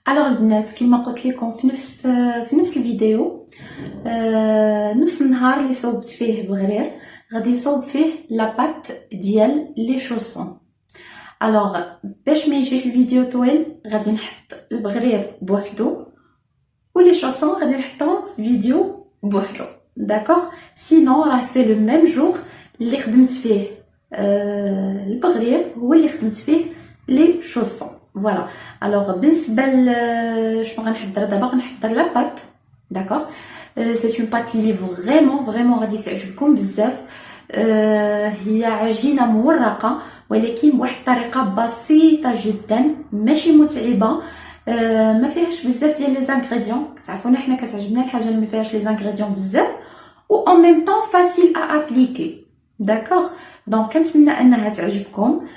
الوغ البنات كما قلت لكم في نفس الفيديو، نفس النهار اللي صوبت فيه بغرير غادي نصوب فيه لاباط ديال لي شوسون. الوغ باش ما يجيش الفيديو طويل غادي نحط البغرير بوحدو ولي شوسون غادي نحطهم في فيديو بوحدو، داكوغ؟ سينو راه سي لو ميم جور اللي خدمت فيه البغرير هو اللي خدمت فيه لي شوسون. فوالا. الوغ بالنسبه شنو غنحضر دابا؟ غنحضر لاباط، داكوغ؟ سي اون بات لي فريمون غادي تعجبكم بزاف. هي عجينه مورقه ولكن بواحد الطريقه بسيطه جدا، ماشي متعبه. ما فيهاش بزاف ديال لي زانغريديون، كتعرفونا حنا كتعجبنا الحاجه اللي ما فيهاش لي زانغريديون بزاف و en même temps facile à appliquer، داكوغ؟ دونك كنتمنى انها تعجبكم.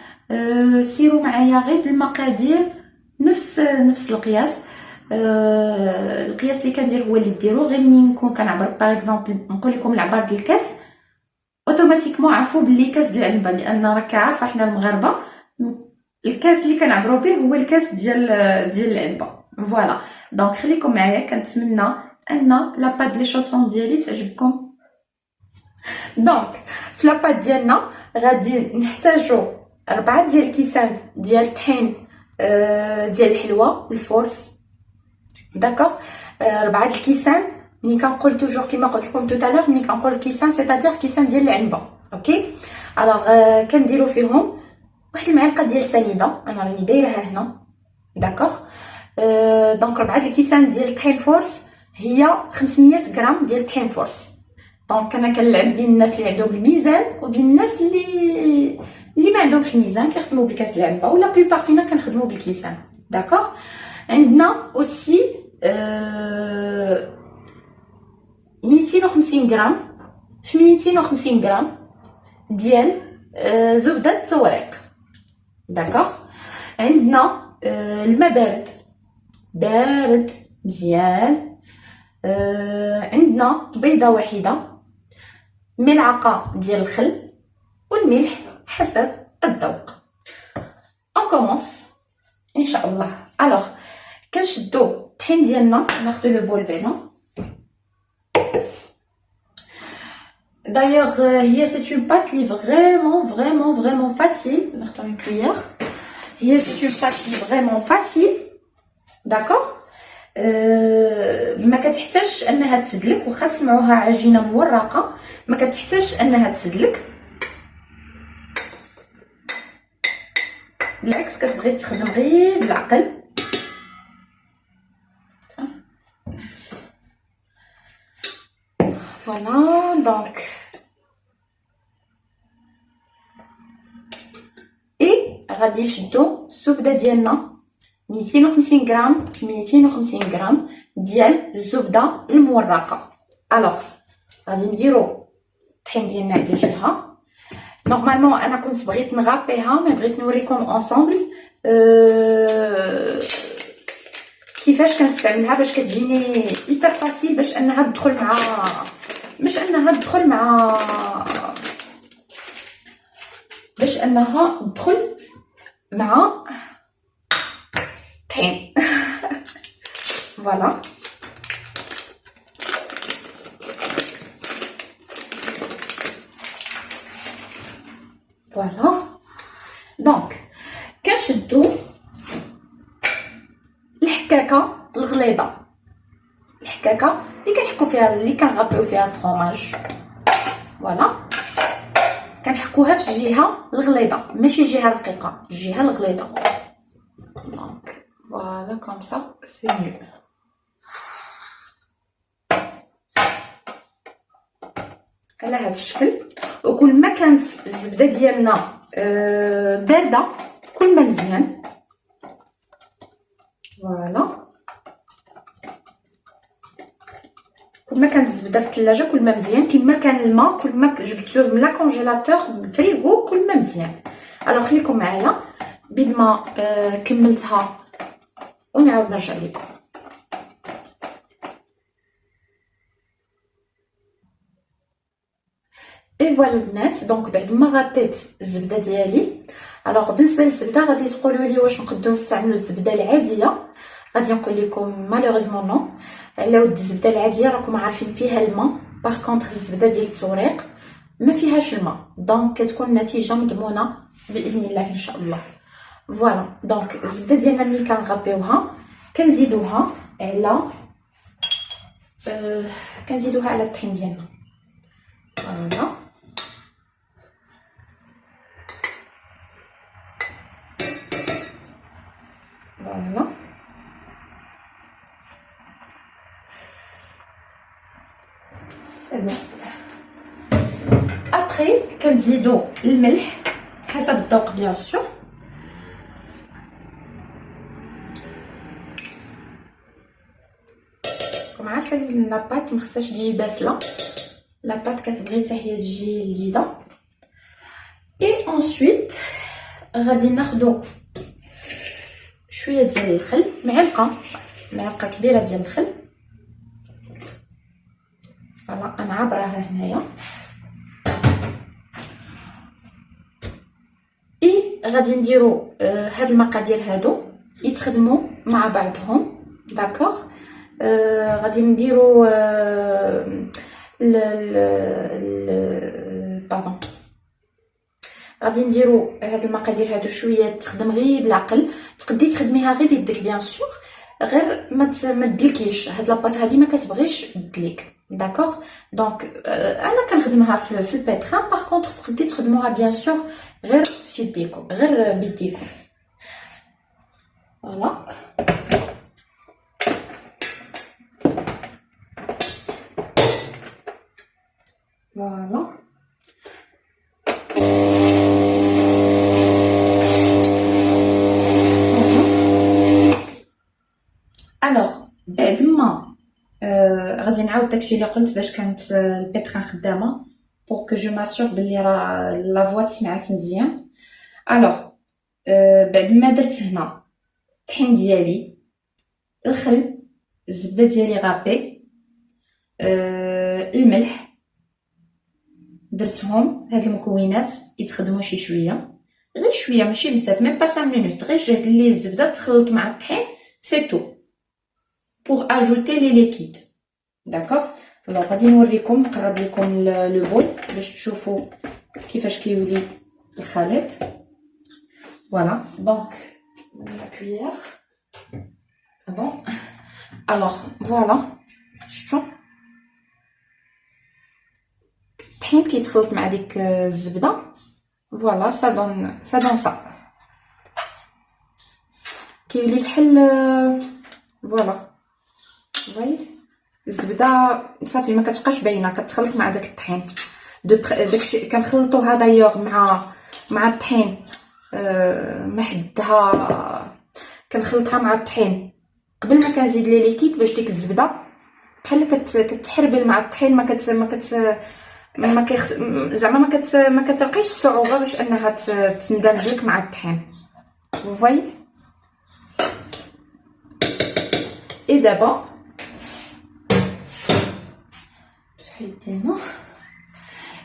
سيروا معايا غير بالمقادير نفس القياس. القياس اللي كندير هو اللي ديروا، غير منين نكون كنعبر باغ اكزومبل نقول لكم العبار ديال الكاس اوتوماتيكمون عرفوا بلي كاس ديال العنبه، لان راك عارفه حنا المغاربه الكاس اللي كنعبروا به هو الكاس ديال العنبه. فوالا. دونك خليكم معايا، كنتمنى ان لاباط لي شوسون ديالي تعجبكم. دونك في لاباط ديالنا غادي نحتاجو 4 ديال الكيسان ديال الطحين ديال الحلوه الفورس، داكوغ؟ 4 ديال الكيسان. ملي كنقول توجور كيما قلت لكم توتالور، ملي كنقول كيسان سيتادير كيسان ديال العنبه، اوكي؟ الوغ كنديروا فيهم واحد المعلقه ديال السنيده، انا راني دايرها هنا، داكوغ؟ دونك 4 ديال الكيسان ديال الطحين فورس هي 500 غرام ديال الطحين فورس. دونك انا كنلعب بين الناس اللي عندهم الميزان وبين الناس اللي ما عندهمش الميزان كيخدموا بالكاس العنبه، ولا بلوبار فينا كنخدموا بالكيسان، داكوغ؟ عندنا اوسي 250 غرام في 250 غرام ديال زبده التوريق، داكوغ؟ عندنا الماء بارد مزيان. عندنا بيضه واحده، ملعقه ديال الخل والملح حسب الذوق. اون كومونس ان شاء الله. الوغ كنشدو الطحين ديالنا، ناخدو لو بول بعدا. دايوغ هي سي اون بات لي فريمون فاسيل. ناخدو اون كويير. هي سي اون بات لي فريمون فاسيل، داكوغ؟ ما كتحتاجش انها تسدلك، واخا تسمعوها عجينه مورقه ما كتحتاجش انها تسدلك، بالعكس كتبغي تخدم غير بالعقل. فوالا. دونك غادي نشدو الزبده ديالنا 250 غرام في 250 غرام ديال الزبده المورقه. الوغ غادي نديرو الطحين ديالنا على جهه. نورمالمون انا كنت بغيت نغابيها، ما بغيت نوريكم اونصومبل كيفاش كنستعملها باش كتجيني هيبر فاسيل، باش انها تدخل مع باش انها تدخل مع الطحين. فوالا. فوالا. دونك كنشدو الحكاكه الغليظه، الحكاكه اللي كنحكو فيها اللي كنغطيو فيها الفرomاج. فوالا. كنحكوها في الجهه الغليظه ماشي الجهه الرقيقه، الجهه الغليظه. دونك فوالا كوم سا سي ميو. على هذا الشكل. وكل ما كانت الزبده ديالنا بارده كل ما مزيان. فوالا. كل ما كانت الزبده في الثلاجه كل ما مزيان، كيما كان الماء كل ما جبدتوه من لا كونجيلاتور فريغو كل ما مزيان. الوغ خليكم معايا بيد ما كملتها ونعاود نرجع لكم. اي فوالا البنات. دونك بعد ما غطيت الزبده ديالي، الوغ بالنسبه للزبده غادي تقولوا لي واش نقدروا نستعملوا الزبده العاديه. غادي نقول لكم مالوغوزمون نو. على ود الزبده العاديه راكم عارفين فيها الماء، باغ كونطخ الزبده ديال التوريق ما فيهاش الماء، دونك كتكون النتيجه مضمونه باذن الله ان شاء الله. فوالا دونك الزبده ديالنا ملي كنغطيوها كنزيدوها على كنزيدوها على الطحين ديالنا. فوالا فوالا سي بون. ابري كنزيدو الملح حسب الذوق بيان سور. كما عارفين لاباط مخصهاش تجي باسله، لاباط كتبغي حتى هي تجي لذيذه. اي انsuite غادي ناخدو شويه ديال الخل، معلقه كبيره ديال الخل. فوالا انا عابراها هنايا. اي غادي نديرو هاد المقادير هادو يتخدموا مع بعضهم. داكوغ غادي نديرو باردون غادي نديرو هاد المقادير هادو شويه تخدم غير بالعقل. تقدي تخدميها غير بيدك بيان سور، غير ما تدلكيش. هاد لاباط هادي ما كتبغيش تدليك. داكوغ دونك انا كنخدمها في البيتران. باغ كونطخ تقدي تخدموها بيان سور غير في يديكم، غير بيديكم. فوالا فوالا الوغ بعد ما غادي نعاود داكشي اللي قلت باش كانت البيتران خدامه بور كو جو ماسور بلي راه لا فوا تسمعات مزيان. الوغ بعد ما درت هنا الطحين ديالي، الخل، الزبده ديالي غابي، الملح، درتهم. هاد المكونات يتخدموا شي شويه، غير شويه ماشي بزاف، ميم با 5 مينوت، غير جهد لي الزبده تخلط مع الطحين سي تو pour ajouter les liquides. D'accord. Alors غادي نوريكم، نقرب لكم لو بول باش تشوفوا كيفاش كيولي الخليط. فوالا دونك لا كويير بون. الوغ فوالا شفتوا الطحين كيتخلط مع ديك الزبده. فوالا سا دون سا كيولي بحال فوالا. فواي الزبده صافي ما كتبقاش باينه، كتخلط مع داك الطحين. داكشي كنخلطوها دايوغ مع الطحين محدها. كنخلطها مع الطحين قبل ما كنزيد لي ليكيد باش ديك الزبده بحال كتحربل مع الطحين. زعما ما كتلقايش صعوبه باش انها تندمج لك مع الطحين. فواي اي دابا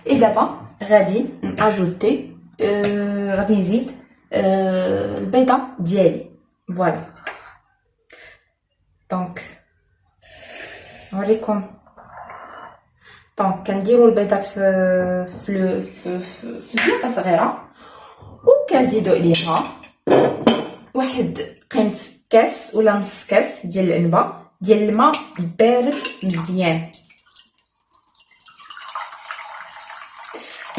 اي دابا غادي ناجوتي غادي نزيد البيضه ديالي. فوالا دونك نوريكم. دونك كنديروا البيضه في زلافه صغيره وكنزيدوا عليها واحد قيمه كاس ولا نص كاس ديال العنبه ديال الماء بارد مزيان.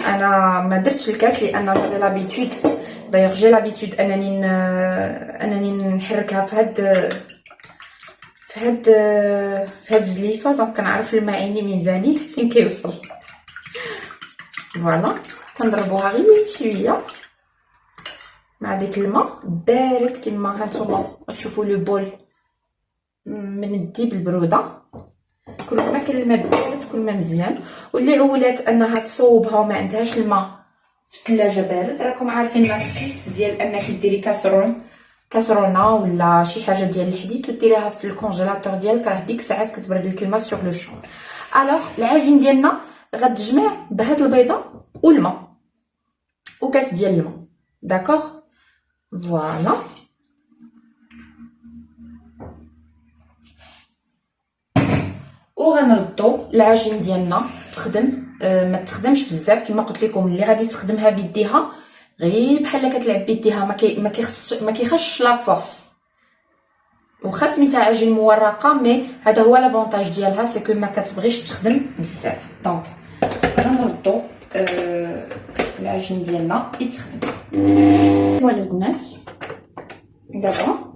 انا ما درتش الكاس لان جافي لابيتود دايوغ جي لابيتود انني نحركها في هاد الزليفه. دونك كنعرف المعيني ميزاني فين كيوصل. فوالا كنضربوها غير شويه مع ديك الماء بارد كما هانتوما تشوفوا لو بول مندي بالبروده. كل ما كان الماء بارد كل ما مزيان. واللي عولات انها تصوبها وما عندهاش الماء في الثلاجه بارد، راكم عارفين لاستيس ديال انك ديري كاسرونه ولا شي حاجه ديال الحديد وديريها في الكونجيلاتور ديالك، راه ديك الساعات كتبرد لك الماء سوغ لو شون. الوغ العجين ديالنا غتجمع بهاد البيضه والماء وكاس ديال الماء. داكوغ فوالا وغنردو العجين ديالنا تخدم. ما تخدمش بزاف كما قلت لكم. اللي غادي تخدمها بيديها غير بحال كتلعب بيديها، ما كيخش لا فورس. وخا سميتها عجين مورقه، مي هذا هو لافونتاج ديالها، سي كو ما كتبغيش تخدم بزاف. دونك غنردو العجين ديالنا يتخدم. فوالا البنات، دابا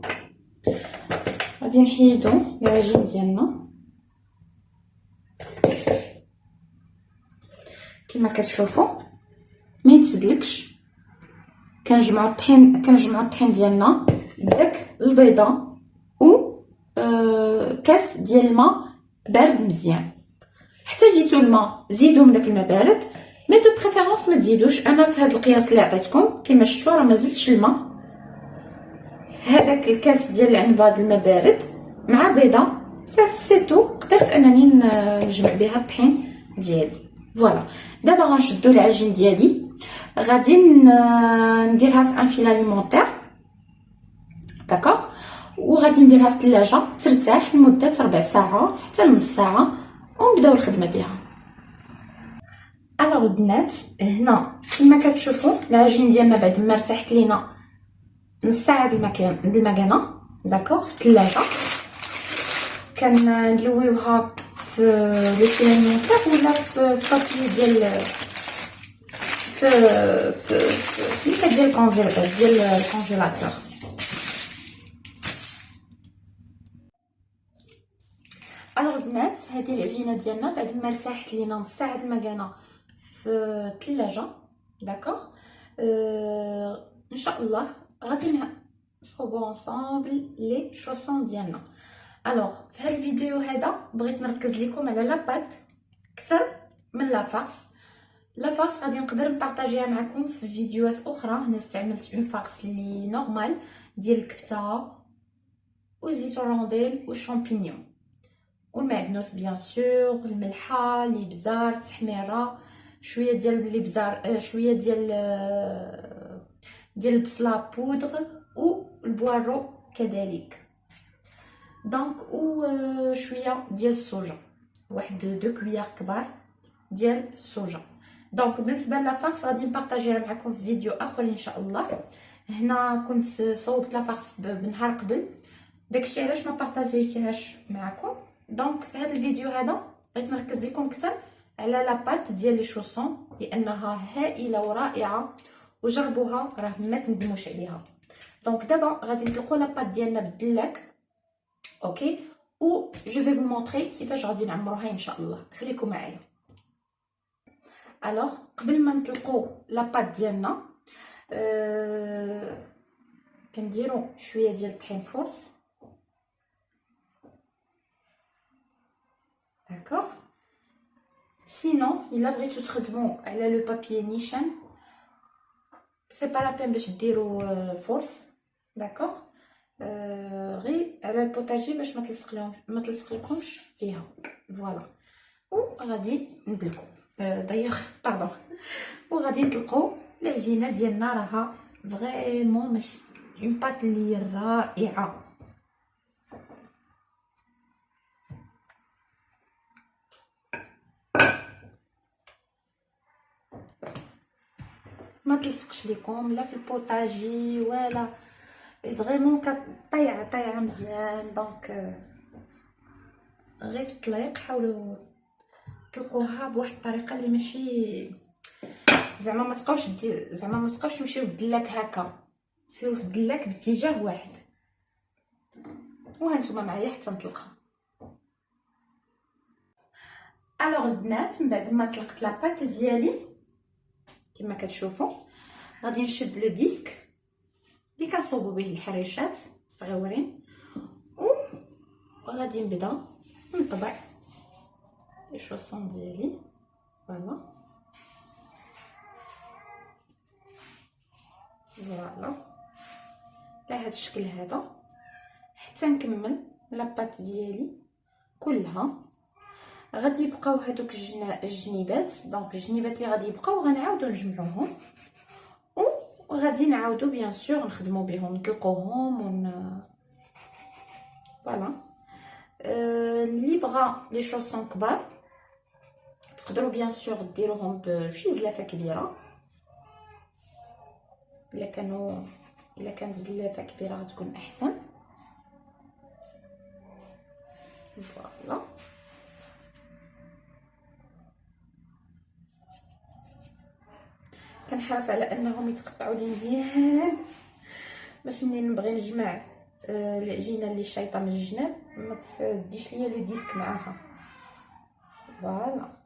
غادي نحيدو العجين ديالنا كما كتشوفوا. ما يتسدلكش. كنجمعوا الطحين ديالنا بداك البيضه و كاس ديال الماء بارد مزيان. حتى جيتو الماء زيدوا من داك الماء بارد، مي دو بريفيرونس ما تزيدوش. انا في هذا القياس اللي عطيتكم كما شفتوا راه ما زدتش الماء. هذاك الكاس ديال العنبه د الماء بارد مع بيضه سيتو، قدرت انني نجمع بها الطحين ديالي. فوالا دابا غنشدو العجين ديالي، غادي نديرها في ان فيل اليمونتير، داكوغ، وغادي نديرها في الثلاجه ترتاح لمده ربع ساعه حتى لنص ساعه، ونبداو الخدمه بها. الوغ البنات، هنا كما كتشوفوا العجين ديالنا بعد ما ارتاحت لينا نص ساعه د المكانه، داكوغ، في الثلاجه. كنلويوها في لو فيل اليمونتير ولا في بابي ديال في ديال الكونجيلاتور. الوغ البنات، هذه العجينه ديالنا بعد ما ارتاحت لينا نص ساعه د المكانه في الثلاجه، داكوغ. ان شاء الله غادي نصوبو انصامبل لي شوسون ديالنا. الوغ في هذا الفيديو هذا بغيت نركز لكم على لاباط اكثر من لا فارس. لا فارس غادي نقدر نبارطاجيها معكم في فيديوهات اخرى. انا استعملت اون فارس لي نورمال ديال الكفته والزيتون رونديل والشامبينيون والمعدنوس بيان سور، الملحه، الابزار، التحميره، شويه ديال الابزار، شويه ديال البصله بودغ والبوارو كذلك. دونك شويه ديال الصوجا، واحد 2 كويار كبار ديال الصوجا. دونك بالنسبه لا فارس غادي نبارطاجيها معكم في فيديو اخر ان شاء الله. هنا كنت صوبت لا فارس بنهار قبل، داكشي علاش ما بارطاجيتيهاش معكم. دونك في هذا الفيديو هذا بغيت نركز لكم اكثر على لاباط ديال لي شوسون، لانها هائله ورائعه، وجربوها راه ما تندموش عليها. دونك دابا غادي نطلقوا لاباط ديالنا بالدلاك، اوكي، و جو في فو مونطري كيفاش غادي نعمروها ان شاء الله. خليكم معايا. الوغ قبل ما نطلقوا لاباط ديالنا كنديروا شويه ديال الطحين فورس، داكوغ. سينون الا بغيتو تخدموا على لو بابي نيشان سي با لا بين باش ديروا فورس، داكوغ. غير على البوتاجي باش ما تلصقلكمش فيها. فوالا، وغادي ندلكو دايوغ باردون، وغادي نطلقوا العجينه ديالنا. راها فريمون ماشي اون بات لي رائعه. ما تلصقش لكم لا في البوتاجي ولا فريمون طايعه مزيان. دونك غير في الطليق حاولوا تلقوها بواحد الطريقه اللي ماشي زعما ما تبقاوش تمشيو بالدلاك هكا، سيروا في الدلاك باتجاه واحد. وهانتوما معايا حتى نطلقها. الوغ البنات، من بعد ما طلقت لاباط ديالي كما كتشوفوا غادي نشد لو ديسك اللي كنصوبوا به الحريشات صغيورين، وغادي نبدا نطبع لي شوسون ديالي. فوالا على هذا الشكل هذا حتى نكمل لاباط ديالي كلها. غادي يبقاو هذوك الجنيبات، دونك الجنيبات اللي غادي يبقاو غنعاودو نجمعوهم، وغادي نعاودو بيان سور نخدمو بهم، نطلقوهم فوالا. اللي بغى بغا لي شوسون كبار تقدروا بيان سور ديروهم بشي زلافه كبيره. الا كانت الزلافه كبيره غتكون احسن. فوالا كنحرص على انهم يتقطعوا لي مزيان باش منين نبغي نجمع العجينه اللي شايطه من الجناب ما تديش ليا لو ديسك معاها. فوالا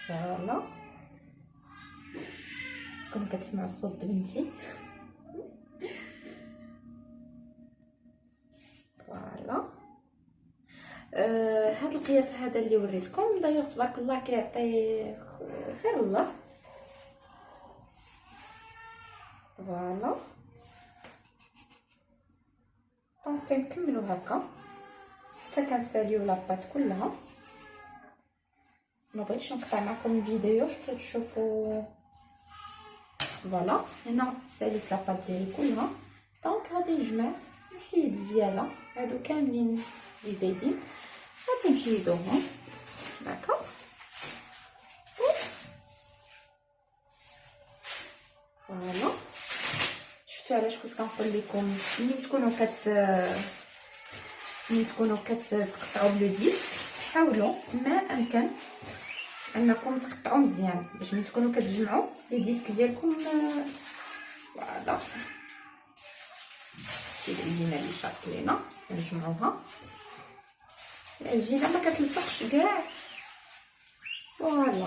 فوالا تكونوا كتسمعوا الصوت بنتي. فوالا هاد القياس هذا اللي وريتكم دايوغ تبارك الله كيعطي خير الله. فوالا دونك كنكملوا هكا حتى كنساليو لاباط كلها. ما بغيتش نقطع معكم الفيديو حتى تشوفوا. فوالا هنا ساليت لاباط ديالي كلها دونك غادي نجمع نحيد الزياده هادو كاملين لي زايدين غادي نحيدوهم. داكوغ فوالا شفتوا علاش كنت كنقول لكم ملي تكونوا كتقطعوا بلو ديسك حاولوا ما امكن انكم تقطعوا مزيان باش ملي تكونوا كتجمعوا لي ديسك ديالكم. فوالا العجينه اللي شاط لينا نجمعوها. العجينه ما كتلصقش كاع. فوالا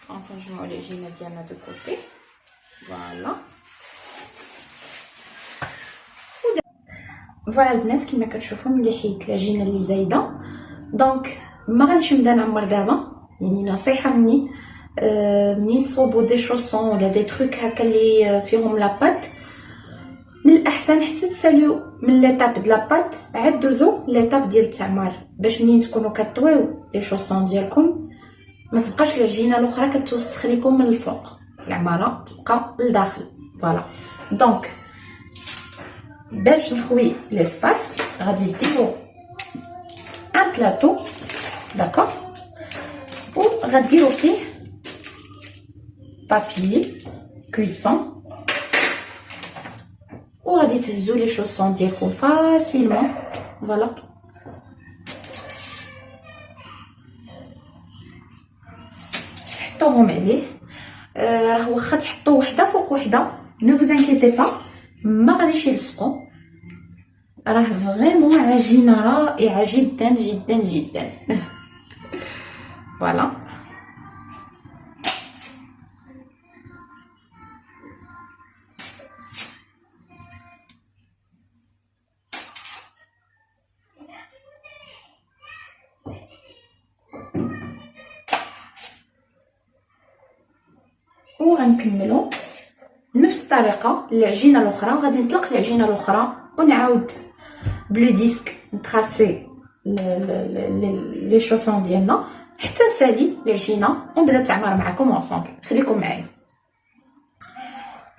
غنجمعوا العجينه ديالنا دو كوتي. فوالا فوالا البنات كما كتشوفوا ملي حيدت العجينه اللي زايده دونك ما غاديش نبدا نعمر دابا. يعني نصيحه مني منين تصوبوا دي شوسون ولا دي تروك هكا اللي فيهم لاباط من الاحسن حتى تساليو من ليطاب د لاباط عاد دوزو ليطاب ديال التعمار باش منين تكونوا كطويو لي شوسون ديالكم ما تبقاش العجينه الاخرى كتوسخ لكم من الفوق العماره تبقى لداخل. فوالا دونك باش نخوي ليسباس غادي نديرو ان بلاطو داكوغ وغاديرو فيه بابي كويسون وغادي تهزو لي شوسون ديالكم فاسيلمون. فوالا تحطوهم عليه. راه واخا تحطوا وحده فوق وحده نو فوز انكيتي با ما غاديش يلصقوا. راه فريمون عجينه رائعه جدا جدا جدا. فوالا وغنكملوا نفس الطريقه العجينه الاخرى. غادي نطلق العجينه الاخرى ونعاود بلو ديسك نتراسي لي شوسون ديالنا حتى نسالي العجينه ونبدا تعمر معكم اونصومبل. خليكم معايا.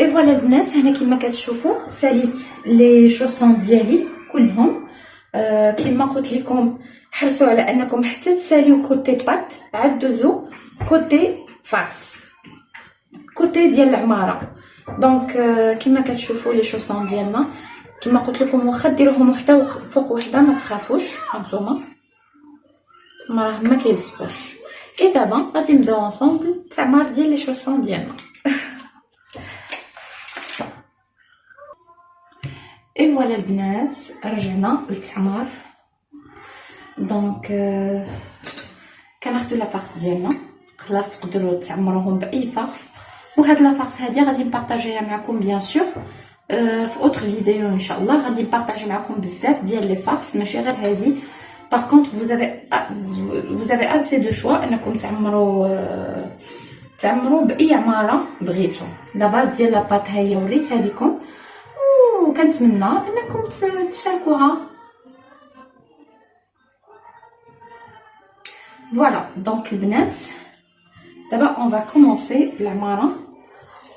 اي فوالا البنات هنا كما كتشوفوا ساليت لي شوسون ديالي كلهم. كما قلت لكم حرصوا على انكم حتى تساليو كوتي بات عاد دوزو كوتي فارس كوتي ديال العماره. دونك كما كتشوفوا لي شوسون ديالنا كما قلت لكم واخا ديروهم وحده فوق وحده ما تخافوش هانتوما ما راه ما كيلصقوش. اي دابا غادي نبداو اونصومبل التعمار ديال لي شوسون ديالنا. اي فوالا البنات رجعنا للتعمار. دونك كناخذوا لا فارس ديالنا خلاص تقدروا تعمروهم باي فارس. وهاد لا فارس هادي غادي نبارطاجيها معكم بيان سور في اوتر فيديو ان شاء الله. غادي نبارطاجي معكم بزاف ديال لي فارس ماشي غير هادي. باغ كونطخ vous avez assez de choix انكم تعمروا باي عماره بغيتو. لا باز ديال لاباط هي وريتها لكم وكنتمنى انكم تشاركوها. فوالا دونك البنات دابا اون فا كومونسي العماره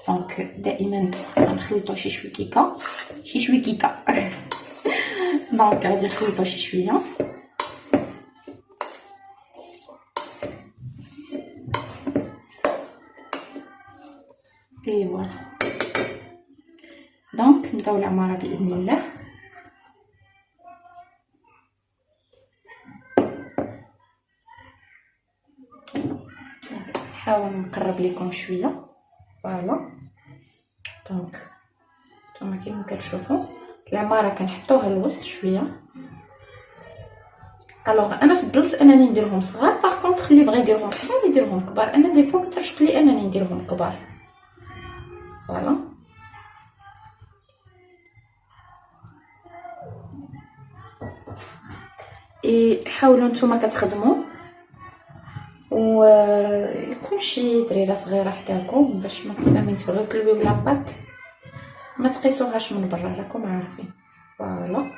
دونك دائما غنخلطو شي شويه كيكه دونك غادي نخلطو شي شويه اي فوالا. دونك نبداو العماره باذن الله. نحاول نقرب لكم شويه فوالا. دونك نتوما كيما كتشوفوا العماره كنحطوها الوسط شويه. الوغ انا فضلت انني نديرهم صغار، باغ كونطخ اللي بغى يديرهم صغار يديرهم كبار، انا دي فوا كترشق لي انني نديرهم كبار فوالا. حاولوا نتوما كتخدموا ويكون شي دريره صغيره حداكم باش ما تسامين تبغيو تلويو لاباط ما تقيسوهاش من برا، راكم عارفين فوالا.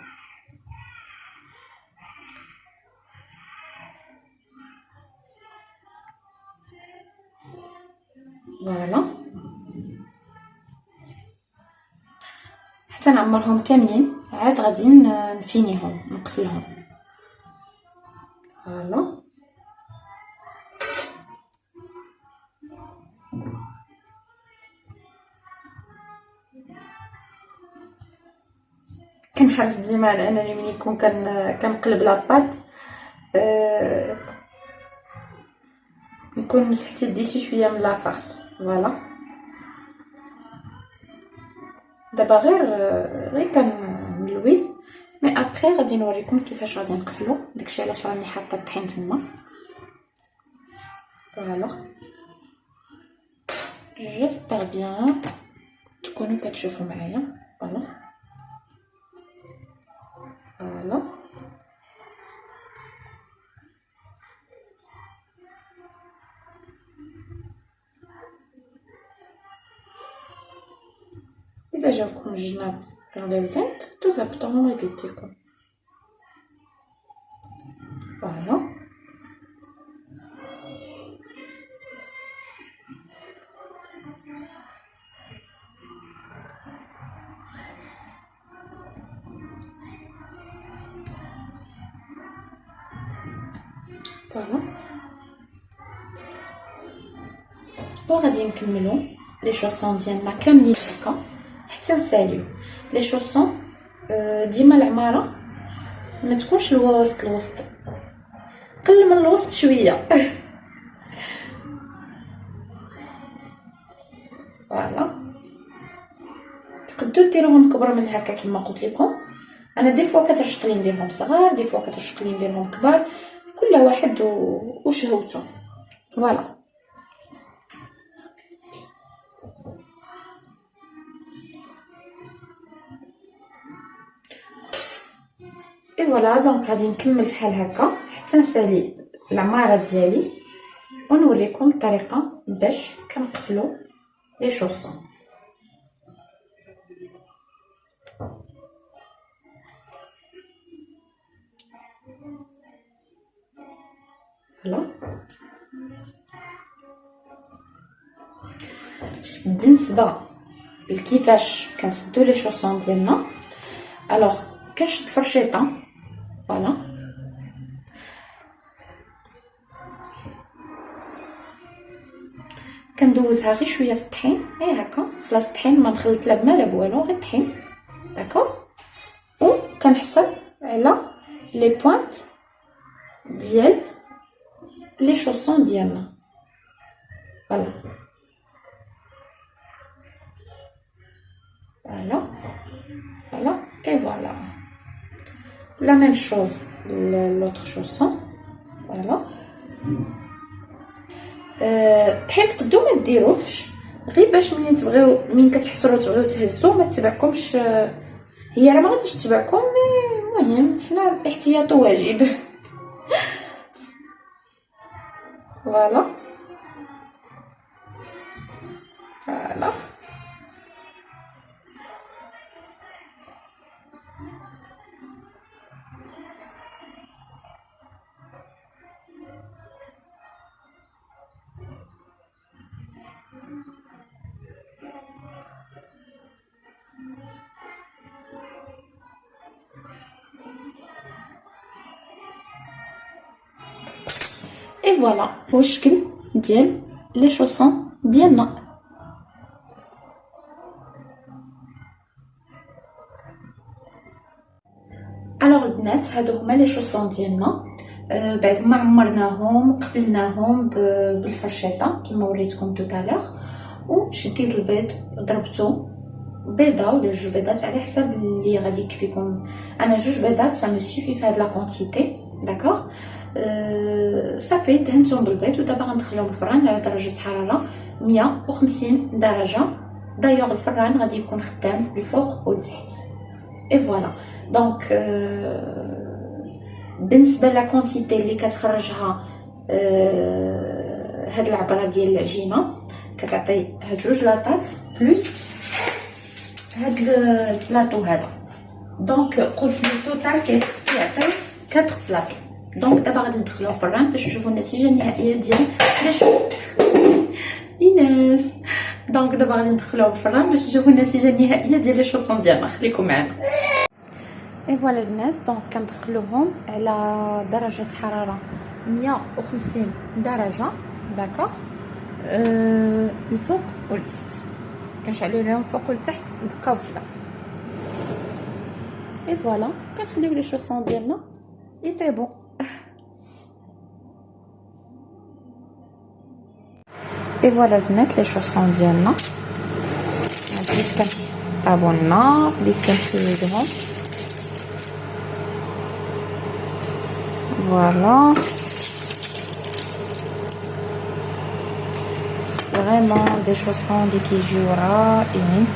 فوالا حتى نعمرهم كاملين، عاد غادي نفينيهم نقفلهم فوالا. كنحرص ديما على انني ملي نكون كنقلب لاباط نكون مسحتي يدي شي شويه من لافارس فوالا. دابا غير كنلوي مي ابري غادي نوريكم كيفاش غادي نقفلو، داكشي علاش راني حاطه الطحين تما فوالا. جيسبر بيان تكونوا كتشوفوا معايا فوالا فوالا. اذا جاوكم الجناب غليظين تقدروا تهبطوهم بيديكم فوالا. فوالا وغادي نكملوا لي شوسون ديالنا كاملين هكا حتى نساليو لي شوسون. ديما العماره ما تكونش الوسط قل من الوسط شويه فوالا. تقدروا ديروهم كبر من هكا كما قلت لكم. انا دي فوا كترشق لي نديرهم صغار، دي فوا كترشق لي نديرهم كبار، كل واحد وشهوته فوالا. اي فوالا. دونك غادي نكمل بحال هكا حتى نسالي العماره ديالي ونوريكم الطريقه باش كنقفلوا لي شوسون فوالا. بالنسبه لكيفاش كنسدو لي شوسون ديالنا، الوغ كنشد فرشيطه فوالا كندوزها غير شويه في الطحين غير هكا خلاص. الطحين ما نخلط لا بما لا بوالو، غير الطحين داكوغ. و كنحصل على لي بوينت ديال لي شوسون ديالنا فوالا فوالا فوالا. اي فوالا لا ميم شوز لوطر شوسون فوالا. الطحين تقدروا ما ديروهش غير باش منين تبغيو من كتحسروا تبغيو تهزوا ما تتبعكمش، هي راه ما غاديش تتبعكم مي المهم حنا الاحتياط واجب فوالا فوالا. اي فوالا هو الشكل ديال لي شوسون ديالنا. الوغ البنات هادو هما لي شوسون ديالنا. بعد ما عمرناهم قفلناهم بالفرشيطه كما وريتكم توتالير، وشديت البيض ضربته بيضه ولا جوج بيضات على حسب اللي غادي يكفيكم. انا جوج بيضات سا مو سوفي في هاد لا كونتيتي داكوغ. صافي دهنتهم بالبيض ودابا غندخليهم بالفران على درجه حراره 150 درجه. دايوغ الفران غادي يكون خدام للفوق ولتحت. اي فوالا دونك بالنسبه لا كونتيتي اللي كتخرجها هاد العبره ديال العجينه كتعطي هاد جوج لاطات بلس هاد البلاطو هذا. دونك قول في التوتال كيعطي 4 بلاطو. دونك دابا غادي ندخلوه الفران باش نشوفوا النتيجه النهائيه ديال ايناس. دونك دابا غادي ندخلوه الفران باش نشوفوا النتيجه النهائيه ديال لي شوسون ديالنا. خليكم معنا. اي فوالا البنات دونك كندخلوهم على درجه حراره 150 درجه داكوغ، الفوق والتحت كنشعلوا لهم فوق والتحت دقه وحده. اي فوالا كنخليو لي شوسون ديالنا يطيبوا. اي فوالا البنات لي شوسون ديالنا بديت كنطابو لنا، بديت كنفردهم فوالا. فريمون دي شوسون اللي كيجيو رائعين.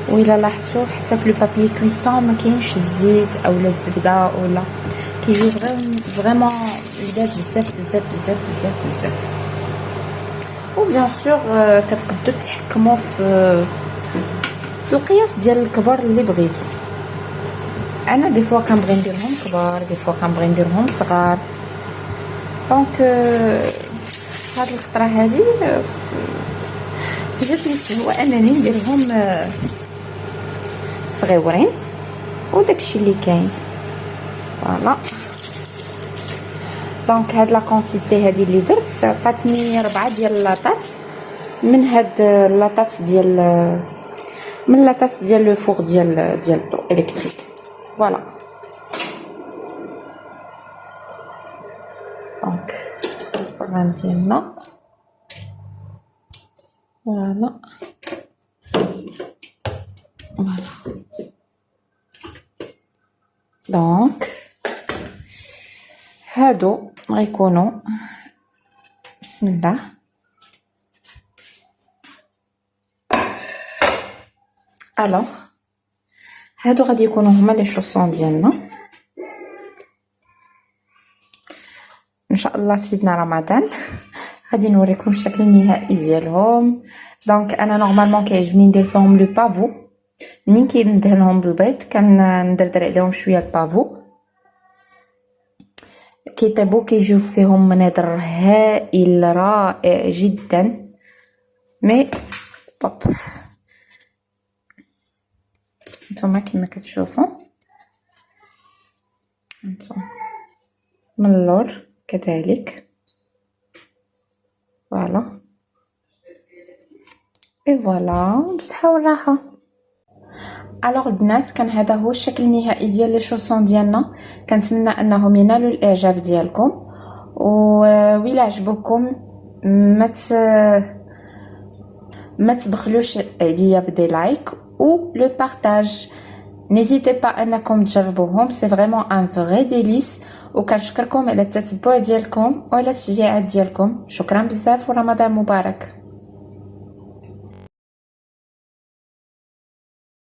وإلا لاحظتوا حتى في لو بابي كويسون ما كاينش الزيت اولا الزبده ولا كيجيو فريمون لذاذ بزاف بزاف بزاف بزاف بزاف. وبيان سور كتقدروا تحكموا في القياس ديال الكبر اللي بغيتو. انا دي فوا كنبغي نديرهم كبار، دي فوا كنبغي نديرهم صغار. دونك هاد الخطره هادي جات لي الشهوه انني نديرهم صغيورين وداكشي اللي كاين فوالا. دونك هاد لا كونتيتي هادي اللي درت عطاتني 4 ديال اللاطات من هاد اللاطات ديال من لاطات ديال لو فوغ ديال الضو الكتريك فوالا. دونك الفران ديالنا فوالا فوالا. دونك هادو غيكونوا بسم الله الوغ هادو غادي يكونوا هما لي شوسون ديالنا ان شاء الله في سيدنا رمضان. غادي نوريكم الشكل النهائي ديالهم. دونك انا نورمالمون كيعجبني ندير فيهم لو بافو منين كندهنهم بالبيض، كندردر عليهم شويه البافو كيطيبوا كيجيو فيهم مناظر هائل رائع جدا. مي طب نتوما كما كتشوفوا نتوما من اللور كذلك فوالا. اي فوالا بصحه والراحه. الوغ البنات كان هذا هو الشكل النهائي ديال لي شوسون ديالنا. كنتمنى انهم ينالوا الاعجاب ديالكم، وإلا عجبكم ما تبخلوش عليا بدي لايك ou le partage. N'hésitez pas انكم تجربوهم، سي فريمون ان فري ديليس. وكنشكركم على التتبع ديالكم وعلى التشجيعات ديالكم. شكرا بزاف ورمضان مبارك.